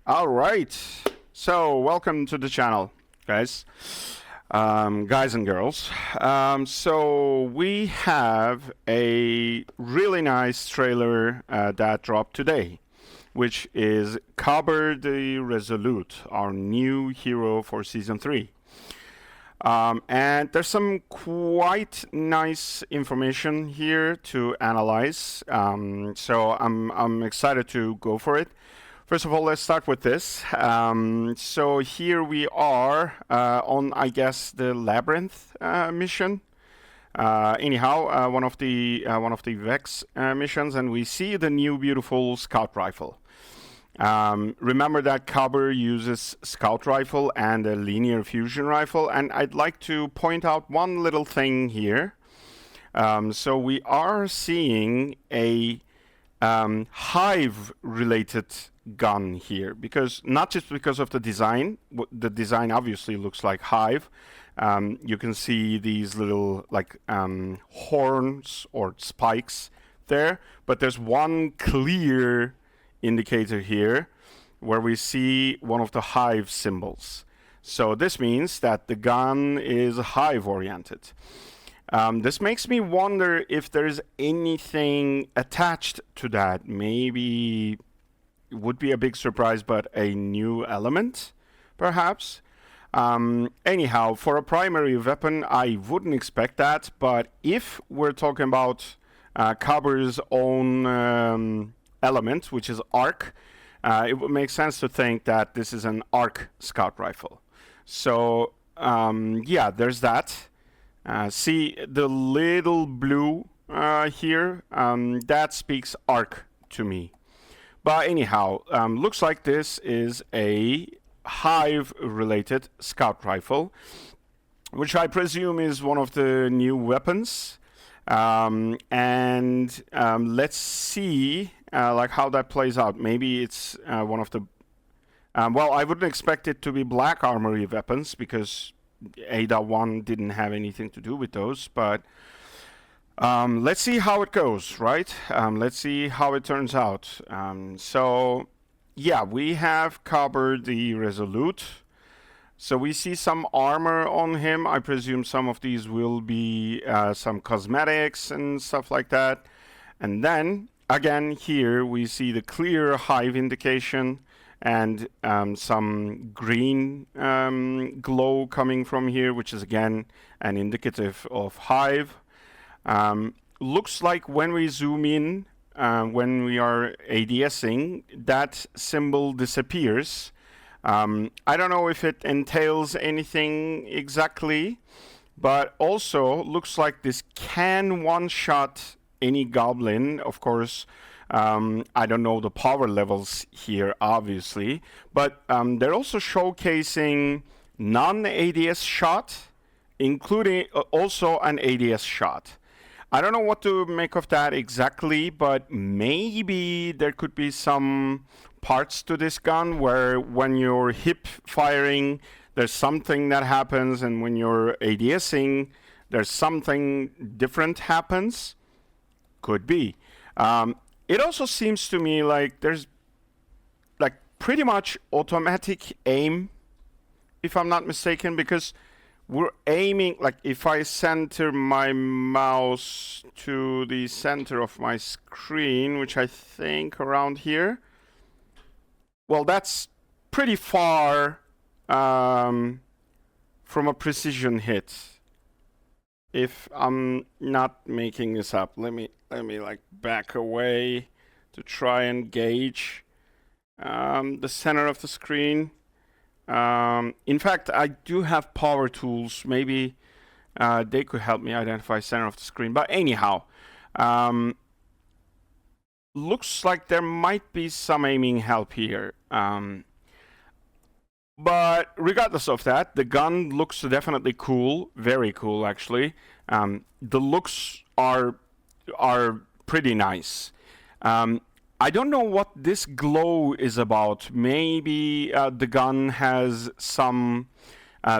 All right. So welcome to the channel, guys, guys and girls. So we have a really nice trailer that dropped today, which is Kabr the Resolute, our new hero for Season 3. And there's some quite nice information here to analyze. So I'm excited to go for it. First of all, let's start with this. So here we are on, I guess, the Labyrinth mission. Anyhow, one of the Vex missions, and we see the new beautiful scout rifle. Remember that Kabr uses scout rifle and a linear fusion rifle, and I'd like to point out one little thing here. So we are seeing a hive-related gun here, because not just because of the design. The design obviously looks like hive. You can see these little like horns or spikes there, but there's one clear indicator here where we see one of the hive symbols. So this means that the gun is hive oriented. This makes me wonder if there's anything attached to that. Maybe it would be a big surprise, but a new element, perhaps. Anyhow, for a primary weapon, I wouldn't expect that. But if we're talking about Kabr's own element, which is arc, it would make sense to think that this is an arc scout rifle. So yeah, there's that. See the little blue here? That speaks arc to me. But anyhow, looks like this is a hive-related scout rifle, which I presume is one of the new weapons. And let's see like how that plays out. Maybe it's one of the... well, I wouldn't expect it to be black armory weapons, because Ada-1 didn't have anything to do with those, but let's see how it goes, right? Let's see how it turns out. So yeah, we have Kabr the Resolute. So we see some armor on him. I presume some of these will be some cosmetics and stuff like that. And then again here we see the clear hive indication and some green glow coming from here, which is again an indicative of hive. Looks like when we zoom in, when we are ADSing, that symbol disappears. I don't know if it entails anything exactly, but also looks like this can one-shot any goblin. Of course, I don't know the power levels here, obviously, but they're also showcasing non-ADS shot, including also an ADS shot. I don't know what to make of that exactly, but maybe there could be some parts to this gun where when you're hip firing, there's something that happens, and when you're ADSing, there's something different happens. Could be. It also seems to me like there's like pretty much automatic aim, if I'm not mistaken, because we're aiming, like if I center my mouse to the center of my screen, which I think around here, well, that's pretty far from a precision hit. If I'm not making this up, let me like back away to try and gauge the center of the screen. In fact, I do have power tools. Maybe they could help me identify center of the screen. But anyhow, looks like there might be some aiming help here. But regardless of that, the gun looks definitely cool. Very cool, actually. The looks are pretty nice. I don't know what this glow is about. Maybe the gun has some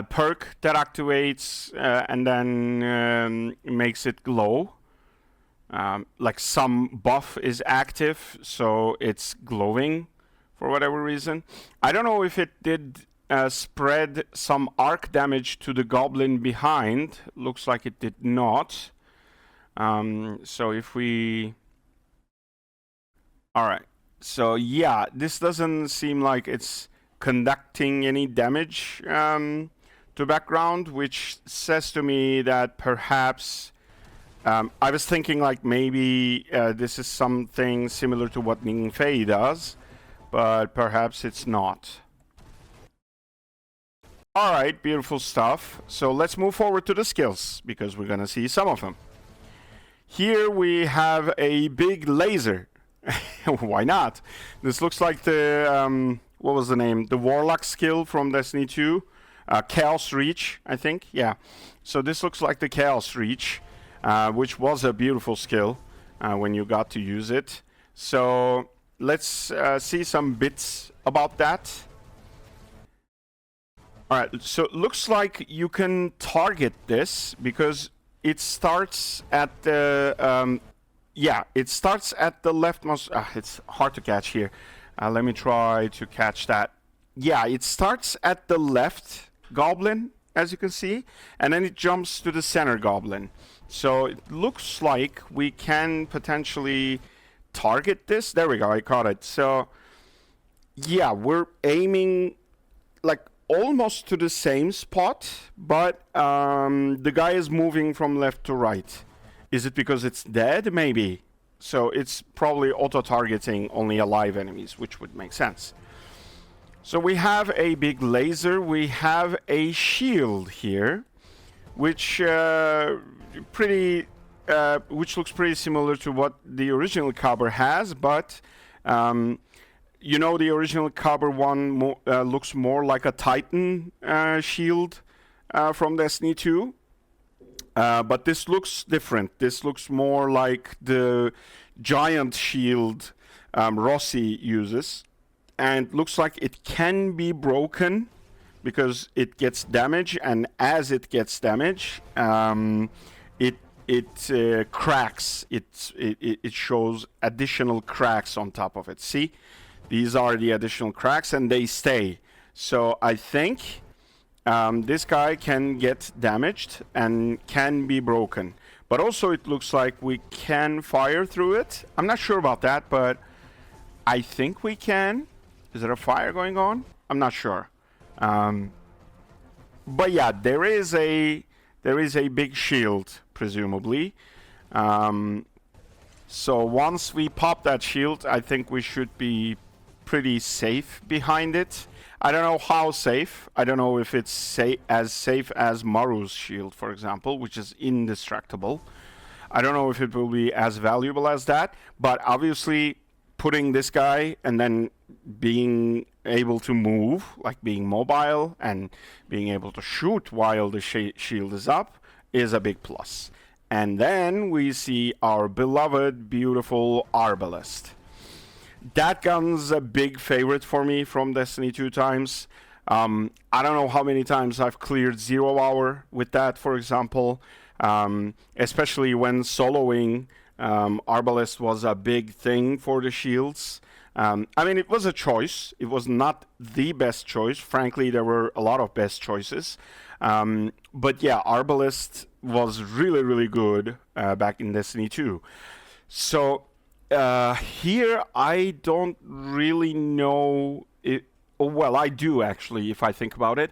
perk that activates and then makes it glow. Like some buff is active, so it's glowing for whatever reason. I don't know if it did spread some arc damage to the goblin behind. Looks like it did not. So if we... Alright, so yeah, this doesn't seem like it's conducting any damage to background, which says to me that perhaps... I was thinking like maybe this is something similar to what Ning Fei does, but perhaps it's not. Alright, beautiful stuff. So let's move forward to the skills, because we're gonna see some of them. Here we have a big laser. Why not? This looks like the, what was the name? The Warlock skill from Destiny 2. Chaos Reach, I think. Yeah. So this looks like the Chaos Reach, which was a beautiful skill when you got to use it. So let's see some bits about that. Alright, so it looks like you can target this because it starts at the... yeah, it starts at the leftmost... it's hard to catch here. Let me try to catch that. Yeah, it starts at the left goblin, as you can see, and then it jumps to the center goblin. So it looks like we can potentially target this. There we go, I caught it. So, yeah, we're aiming like almost to the same spot, but the guy is moving from left to right. Is it because it's dead? Maybe. So it's probably auto-targeting only alive enemies, which would make sense. So we have a big laser. We have a shield here, which which looks pretty similar to what the original Kabr has, but you know, the original Kabr one looks more like a Titan shield from Destiny 2. But this looks different. This looks more like the giant shield Rossi uses. And looks like it can be broken because it gets damage. And as it gets damage, it cracks. It shows additional cracks on top of it. See? These are the additional cracks and they stay. So I think... this guy can get damaged and can be broken. But also it looks like we can fire through it. I'm not sure about that, but I think we can. Is there a fire going on? I'm not sure. But yeah, there is a big shield, presumably. So once we pop that shield, I think we should be pretty safe behind it. I don't know how safe. I don't know if it's as safe as Maru's shield, for example, which is indestructible. I don't know if it will be as valuable as that, but obviously putting this guy and then being able to move, like being mobile and being able to shoot while the shield is up, is a big plus. And then we see our beloved, beautiful Arbalest. That gun's a big favorite for me from Destiny 2 times. I don't know how many times I've cleared 0 hour with that, for example. Especially when soloing, Arbalest was a big thing for the shields. I mean, it was a choice. It was not the best choice. Frankly, there were a lot of best choices. But yeah, Arbalest was really, really good back in Destiny 2. So... here, I don't really know it. Well, I do actually, if I think about it.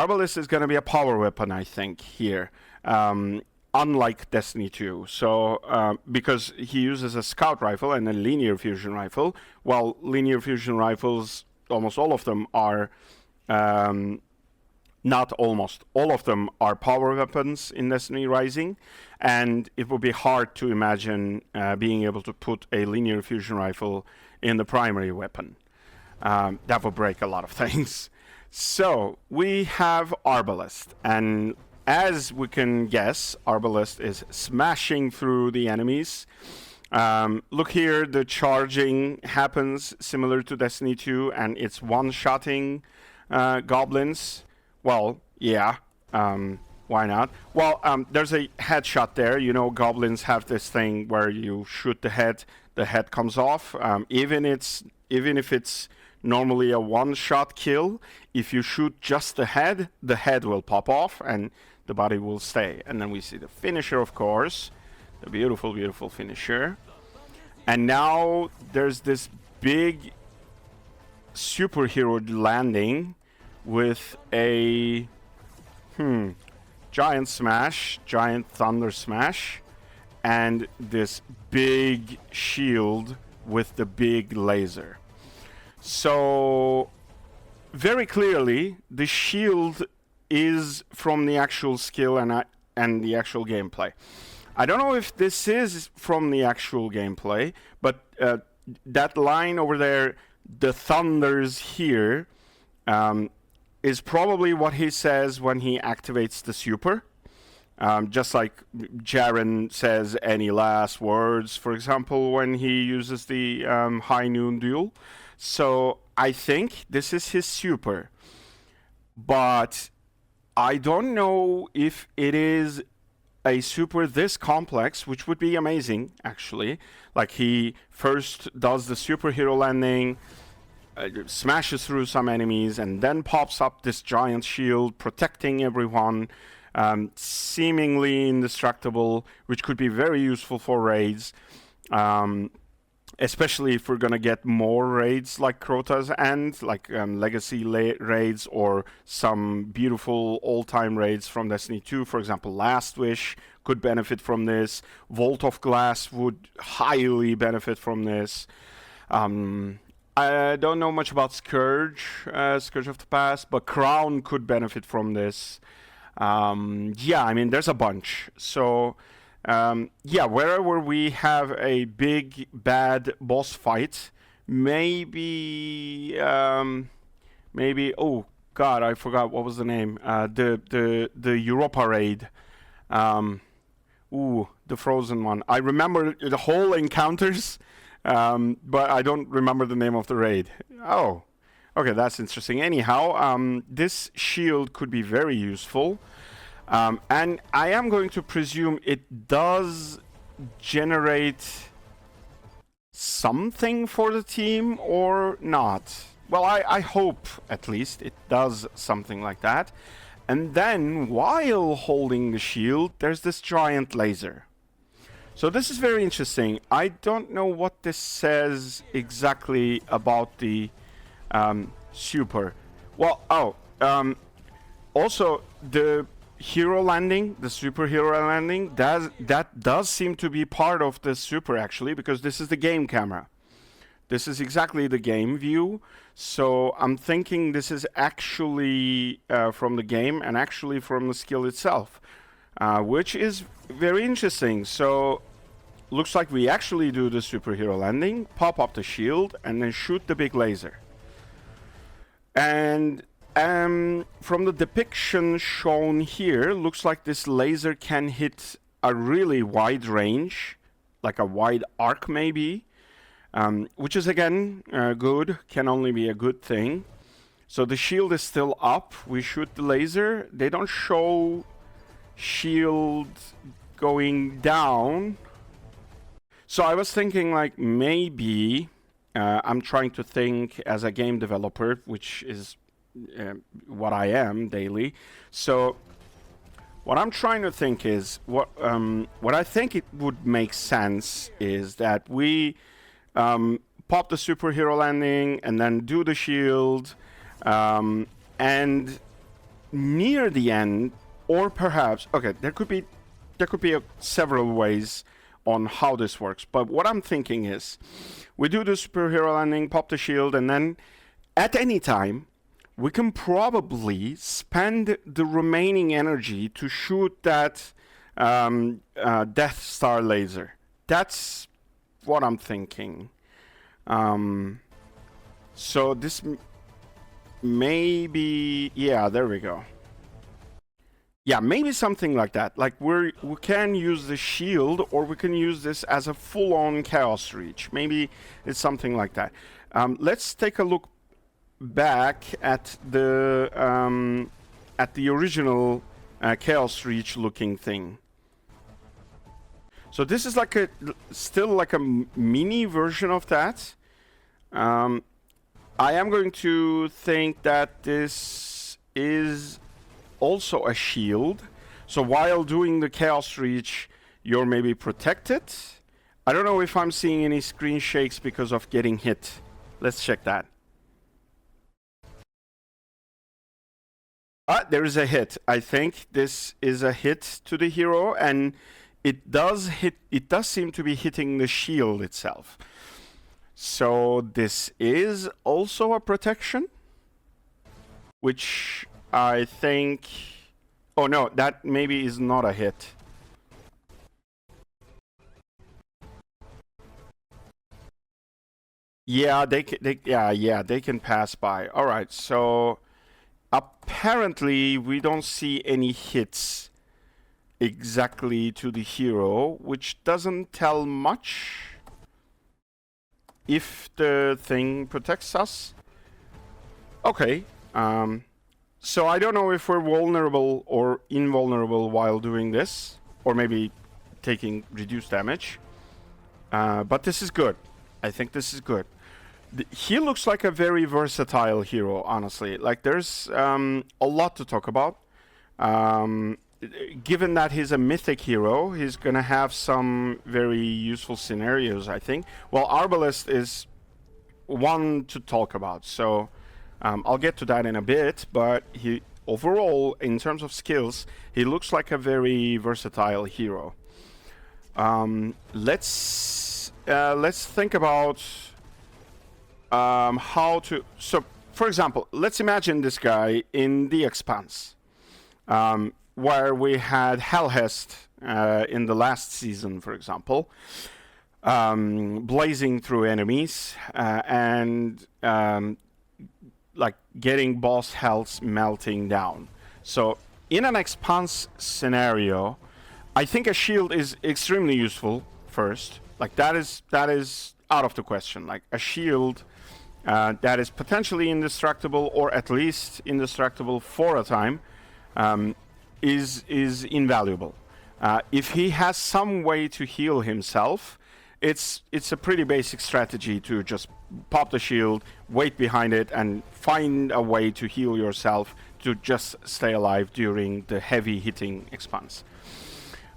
Arbalest is going to be a power weapon, I think, here. Unlike Destiny 2. So, because he uses a scout rifle and a linear fusion rifle. Well, linear fusion rifles, almost all of them are... not almost. All of them are power weapons in Destiny Rising. And it would be hard to imagine being able to put a linear fusion rifle in the primary weapon. That would break a lot of things. So, we have Arbalest. And as we can guess, Arbalest is smashing through the enemies. Look here, the charging happens similar to Destiny 2, and it's one-shotting goblins. Well, yeah. Why not? Well, there's a headshot there. You know, goblins have this thing where you shoot the head comes off. Even if it's normally a one-shot kill. If you shoot just the head will pop off and the body will stay. And then we see the finisher, of course, the beautiful, beautiful finisher. And now there's this big superhero landing with a giant smash, giant thunder smash, and this big shield with the big laser. So very clearly the shield is from the actual skill and the actual gameplay. I don't know if this is from the actual gameplay, but that line over there, the thunders here, is probably what he says when he activates the super. Just like Jaren says any last words, for example, when he uses the high noon duel. So I think this is his super. But I don't know if it is a super this complex, which would be amazing, actually. Like he first does the superhero landing, smashes through some enemies, and then pops up this giant shield protecting everyone, seemingly indestructible, which could be very useful for raids, especially if we're gonna get more raids like Crota's End, like legacy raids, or some beautiful all-time raids from Destiny 2. For example, Last Wish could benefit from this. Vault of Glass would highly benefit from this. I don't know much about Scourge, Scourge of the Past, but Crown could benefit from this. Yeah, I mean, there's a bunch. So, yeah, wherever we have a big, bad boss fight, maybe, oh, God, I forgot, what was the name? The Europa raid. Ooh, the frozen one. I remember the whole encounters, but I don't remember the name of the raid. Oh, okay, that's interesting. Anyhow, this shield could be very useful. And I am going to presume it does generate something for the team or not. Well, I hope at least it does something like that. And then, while holding the shield, there's this giant laser. So this is very interesting. I don't know what this says exactly about the super. Well, also the hero landing, the superhero landing, that does seem to be part of the super, actually, because this is the game camera. This is exactly the game view. So I'm thinking this is actually from the game and actually from the skill itself, which is very interesting. So looks like we actually do the superhero landing, pop up the shield, and then shoot the big laser. And from the depiction shown here, looks like this laser can hit a really wide range, like a wide arc maybe, which is again good, can only be a good thing. So the shield is still up, we shoot the laser, they don't show shield going down. So I was thinking, like, maybe I'm trying to think as a game developer, which is what I am daily. So what I'm trying to think is what I think it would make sense is that we pop the superhero landing and then do the shield, and near the end, or perhaps there could be several ways on how this works. But what I'm thinking is we do the superhero landing, pop the shield, and then at any time we can probably spend the remaining energy to shoot that Death Star laser. That's what I'm thinking. So this maybe, yeah, there we go. Yeah, maybe something like that. Like we can use the shield, or we can use this as a full-on Chaos Reach. Maybe it's something like that. Let's take a look back at the original Chaos Reach looking thing. So this is like still like a mini version of that. I am going to think that this is also a shield. So while doing the Chaos Reach, you're maybe protected. I don't know if I'm seeing any screen shakes because of getting hit. Let's check that. There is a hit. I think this is a hit to the hero, and it does hit. It does seem to be hitting the shield itself. So this is also a protection, which I think... Oh no, that maybe is not a hit. Yeah, they can pass by. All right, so apparently we don't see any hits exactly to the hero, which doesn't tell much. If the thing protects us. Okay. So I don't know if we're vulnerable or invulnerable while doing this, or maybe taking reduced damage. But this is good. I think this is good. He looks like a very versatile hero, honestly. Like, there's a lot to talk about. Given that he's a mythic hero, he's gonna have some very useful scenarios, I think. Well, Arbalest is one to talk about, so I'll get to that in a bit, but he overall, in terms of skills, he looks like a very versatile hero. Let's think about how to... So, for example, let's imagine this guy in the Expanse. Where we had Hellhest in the last season, for example, blazing through enemies and like getting boss healths melting down. So in an Expanse scenario, I think a shield is extremely useful first. Like that is out of the question. Like a shield that is potentially indestructible, or at least indestructible for a time, is invaluable. If he has some way to heal himself, it's a pretty basic strategy to just pop the shield, wait behind it, and find a way to heal yourself to just stay alive during the heavy hitting Expanse.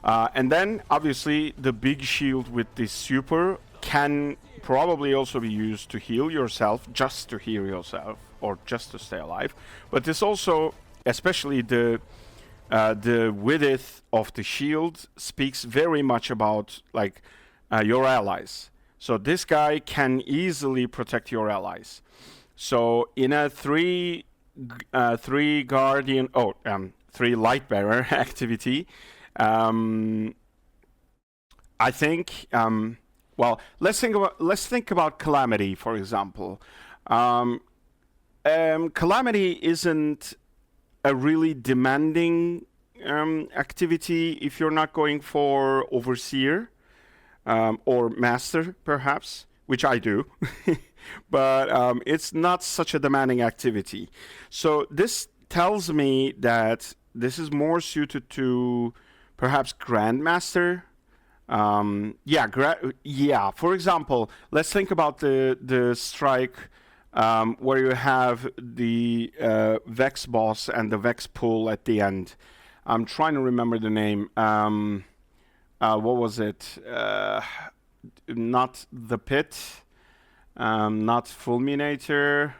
And then, obviously, the big shield with the super can probably also be used to heal yourself, just to heal yourself, or just to stay alive. But this also, especially the width of the shield, speaks very much about like your allies. So this guy can easily protect your allies. So in a three light bearer activity, I think. Well, let's think about Calamity, for example. Calamity isn't a really demanding activity if you're not going for Overseer or Master, perhaps, which I do. But it's not such a demanding activity. So this tells me that this is more suited to perhaps Grandmaster. For example, let's think about the strike where you have the Vex boss and the Vex pull at the end. I'm trying to remember the name. What was it? Not the Pit, not Fulminator.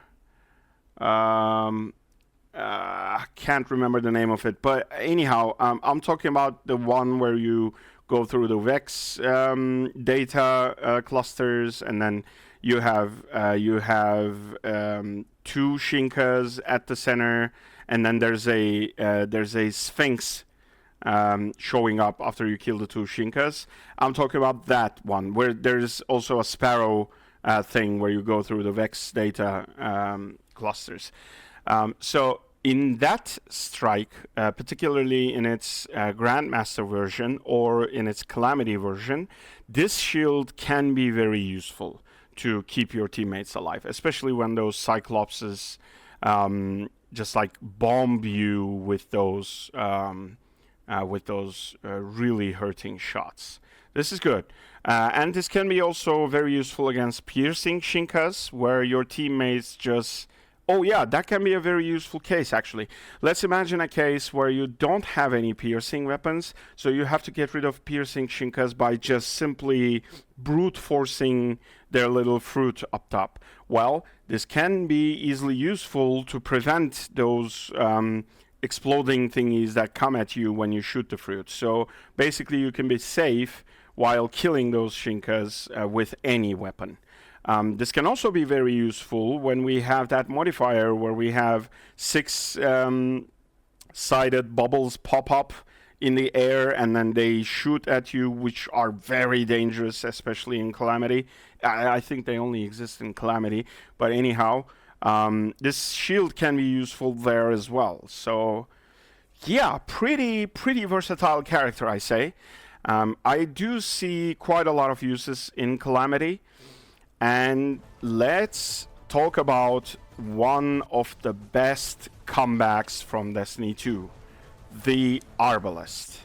Can't remember the name of it. But anyhow, I'm talking about the one where you go through the Vex data clusters, and then you have two Shinkas at the center, and then there's a Sphinx showing up after you kill the two Shinkas. I'm talking about that one, where there's also a Sparrow thing where you go through the Vex data clusters. So in that strike, particularly in its Grandmaster version or in its Calamity version, this shield can be very useful to keep your teammates alive, especially when those Cyclopses just like bomb you with those really hurting shots. This is good. And this can be also very useful against piercing Shinkas, where your teammates just... Oh yeah, that can be a very useful case, actually. Let's imagine a case where you don't have any piercing weapons, so you have to get rid of piercing Shinkas by just simply brute forcing their little fruit up top. Well, this can be easily useful to prevent those exploding thingies that come at you when you shoot the fruit. So basically you can be safe while killing those Shinkas with any weapon. This can also be very useful when we have that modifier where we have 6 sided bubbles pop up in the air and then they shoot at you, which are very dangerous, especially in Calamity. I think they only exist in Calamity, but anyhow, this shield can be useful there as well. So yeah, pretty versatile character, I say. I do see quite a lot of uses in Calamity. And let's talk about one of the best comebacks from Destiny 2, the Arbalest.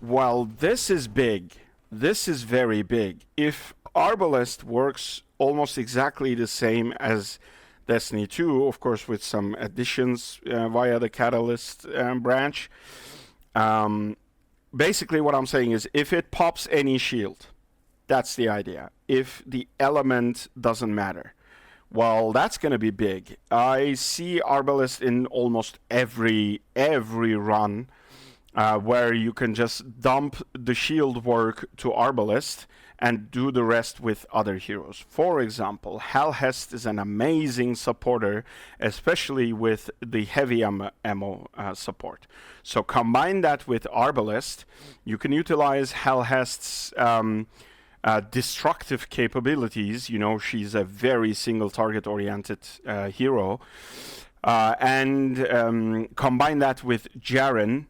Well, this is big. This is very big. If Arbalest works almost exactly the same as Destiny 2, of course with some additions via the Catalyst branch, basically what I'm saying is if it pops any shield, that's the idea. If the element doesn't matter, well, that's going to be big. I see Arbalest in almost every run where you can just dump the shield work to Arbalest and do the rest with other heroes. For example, Hellhest is an amazing supporter, especially with the heavy ammo support. So combine that with Arbalest, you can utilize Hellhest's destructive capabilities. You know, she's a very single target oriented hero, and combine that with Jaren.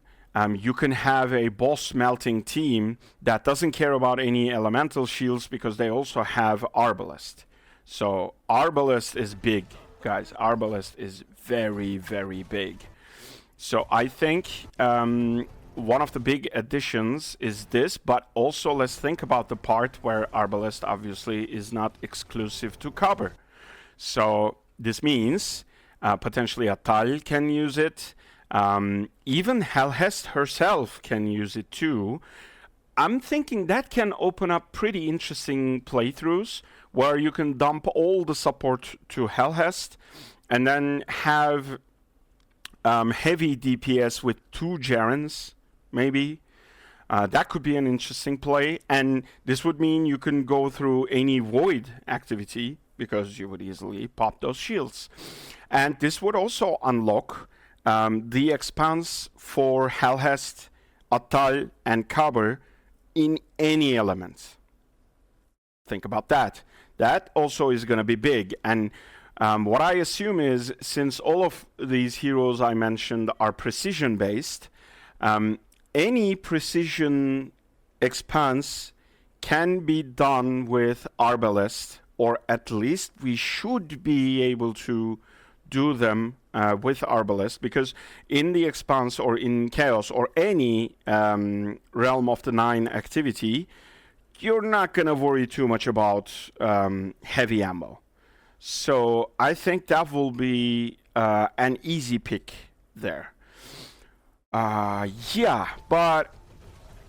You can have a boss melting team that doesn't care about any elemental shields because they also have Arbalest. So Arbalest is big, guys. Arbalest is very big. So I think one of the big additions is this, but also let's think about the part where Arbalest obviously is not exclusive to Kabr. So this means potentially Atal can use it. Even Hellhest herself can use it too. I'm thinking that can open up pretty interesting playthroughs where you can dump all the support to Hellhest and then have heavy DPS with 2 Jarens, maybe. That could be an interesting play, and this would mean you can go through any void activity because you would easily pop those shields. And this would also unlock the expanse for Hellhest, Atal, and Kabr in any element. Think about that. That also is going to be big. And what I assume is, since all of these heroes I mentioned are precision based, any precision expanse can be done with Arbalest, or at least we should be able to do them with Arbalest, because in the expanse or in Chaos or any Realm of the Nine activity, you're not going to worry too much about heavy ammo. So I think that will be an easy pick there. Yeah, but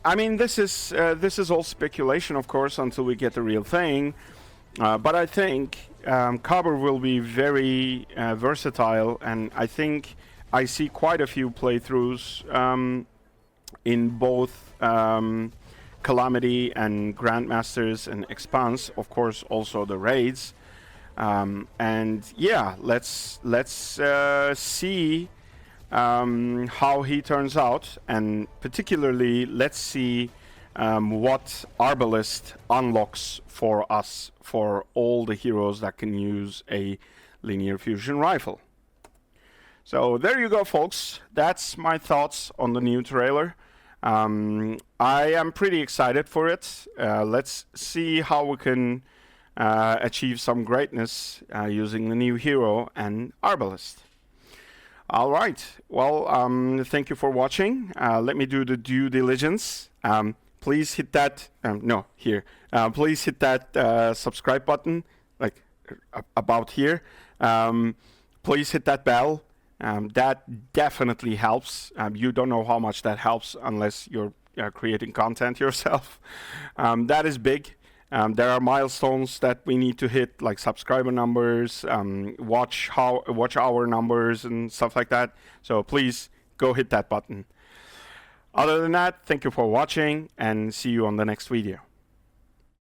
I mean, this is all speculation, of course, until we get the real thing. But I think Kabr will be very versatile, and I think I see quite a few playthroughs in both Calamity and Grandmasters and Expanse, of course, also the raids. And yeah, let's see how he turns out, and particularly let's see what Arbalest unlocks for us, for all the heroes that can use a linear fusion rifle. So there you go, folks. That's my thoughts on the new trailer. I am pretty excited for it. Let's see how we can achieve some greatness using the new hero and Arbalest. All right. Well, thank you for watching. Let me do the due diligence. please hit that. No, here. Please hit that subscribe button, like about here. Please hit that bell. That definitely helps. You don't know how much that helps unless you're creating content yourself. That is big. There are milestones that we need to hit, like subscriber numbers, watch hour numbers, and stuff like that. So please go hit that button. Other than that, thank you for watching, and see you on the next video.